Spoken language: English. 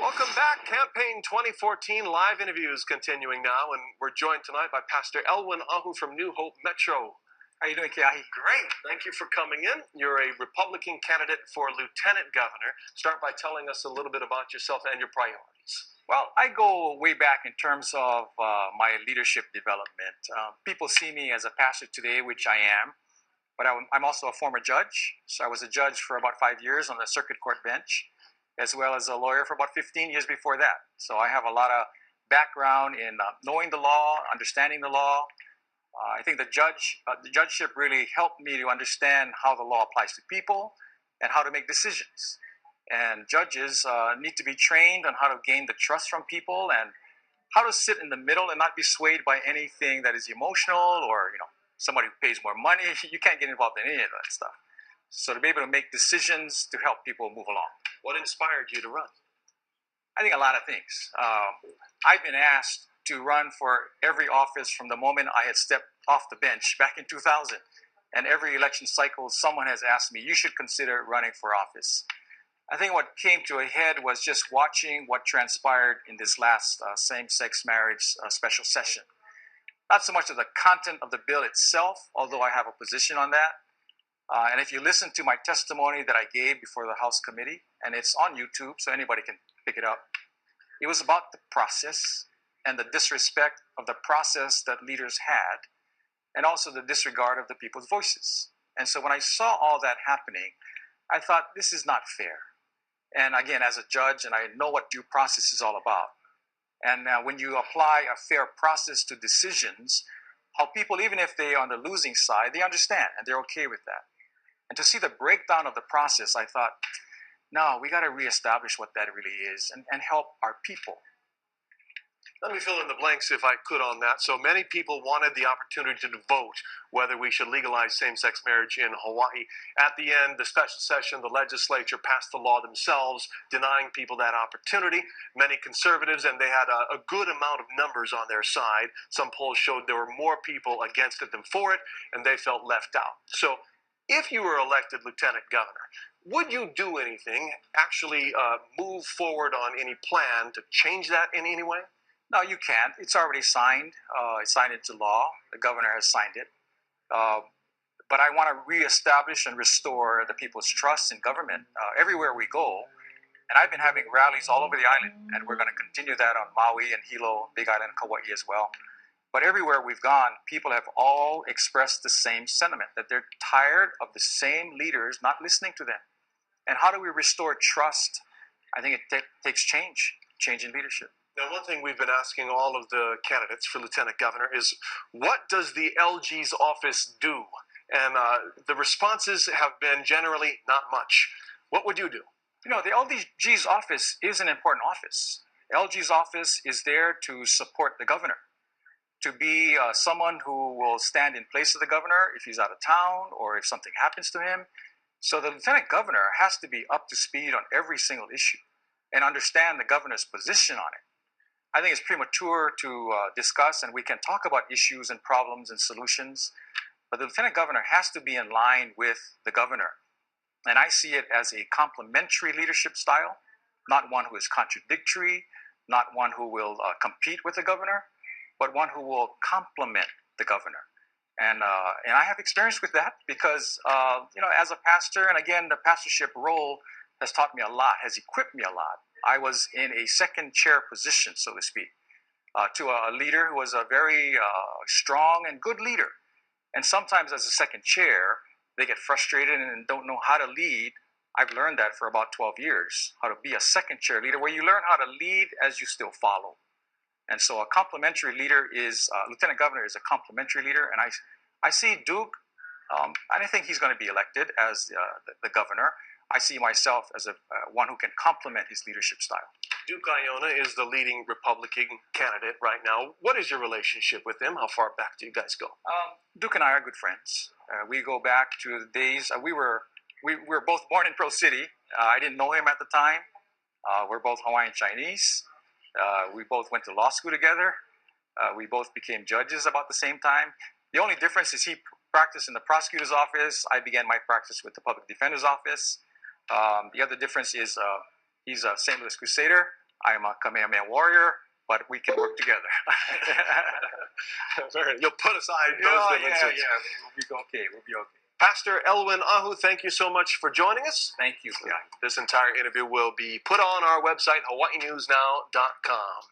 Welcome back. Campaign 2014 live interviews continuing now, and we're joined tonight by Pastor Elwin Ahu from New Hope Metro. How are you doing, Kiahi? Great. Thank you for coming in. You're a Republican candidate for Lieutenant Governor. Start by telling us a little bit about yourself and your priorities. Well, I go way back in terms of my leadership development. People see me as a pastor today, which I am, but I'm also a former judge. So I was a judge for about 5 years on the circuit court bench, as well as a lawyer for about 15 years before that. So I have a lot of background in knowing the law, understanding the law. I think the judgeship really helped me to understand how the law applies to people and how to make decisions. And judges need to be trained on how to gain the trust from people and how to sit in the middle and not be swayed by anything that is emotional or somebody who pays more money. You can't get involved in any of that stuff. So to be able to make decisions to help people move along. What inspired you to run? I think a lot of things. I've been asked to run for every office from the moment I had stepped off the bench back in 2000. And every election cycle, someone has asked me, you should consider running for office. I think what came to a head was just watching what transpired in this last same-sex marriage special session. Not so much of the content of the bill itself, although I have a position on that. And if you listen to my testimony that I gave before the House committee, and it's on YouTube, so anybody can pick it up, it was about the process and the disrespect of the process that leaders had, and also the disregard of the people's voices. And so when I saw all that happening, I thought, this is not fair. And again, as a judge, and I know what due process is all about. And when you apply a fair process to decisions, how people, even if they are on the losing side, they understand and they're okay with that. And to see the breakdown of the process, I thought, no, we got to reestablish what that really is and help our people. Let me fill in the blanks if I could on that. So many people wanted the opportunity to vote whether we should legalize same-sex marriage in Hawaii. At the end, the special session, the legislature passed the law themselves, denying people that opportunity. Many conservatives, and they had a good amount of numbers on their side. Some polls showed there were more people against it than for it, and they felt left out. So if you were elected lieutenant governor, would you do anything, actually move forward on any plan to change that in any way? No, you can't. It's already signed. It's signed into law. The governor has signed it. But I want to reestablish and restore the people's trust in government everywhere we go. And I've been having rallies all over the island, and we're going to continue that on Maui and Hilo, Big Island, Kauai as well. But everywhere we've gone, people have all expressed the same sentiment, that they're tired of the same leaders not listening to them. And how do we restore trust? I think it takes change in leadership. Now, one thing we've been asking all of the candidates for lieutenant governor is, what does the LG's office do? And the responses have been generally not much. What would you do? The LG's office is an important office. LG's office is there to support the governor, to be someone who will stand in place of the governor if he's out of town or if something happens to him. So the lieutenant governor has to be up to speed on every single issue and understand the governor's position on it. I think it's premature to discuss, and we can talk about issues and problems and solutions, but the lieutenant governor has to be in line with the governor. And I see it as a complementary leadership style, not one who is contradictory, not one who will compete with the governor, but one who will complement the governor. And I have experience with that because, as a pastor, and again, the pastorship role has taught me a lot, has equipped me a lot. I was in a second chair position, so to speak, to a leader who was a very strong and good leader. And sometimes as a second chair, they get frustrated and don't know how to lead. I've learned that for about 12 years, how to be a second chair leader, where you learn how to lead as you still follow. And so a complementary leader is, lieutenant governor is a complementary leader. And I see Duke, I don't think he's going to be elected as the governor. I see myself as one who can complement his leadership style. Duke Aiona is the leading Republican candidate right now. What is your relationship with him? How far back do you guys go? Duke and I are good friends. We go back to the days, we were both born in Pearl City. I didn't know him at the time. We're both Hawaiian Chinese. We both went to law school together. We both became judges about the same time. The only difference is he practiced in the prosecutor's office. I began my practice with the public defender's office. The other difference is he's a St. Louis Crusader. I'm a Kamehameha warrior, but we can work together. You'll put aside those differences. Yeah. We'll be okay. We'll be okay. Pastor Elwin Ahu, thank you so much for joining us. Thank you. This entire interview will be put on our website, hawaiinewsnow.com.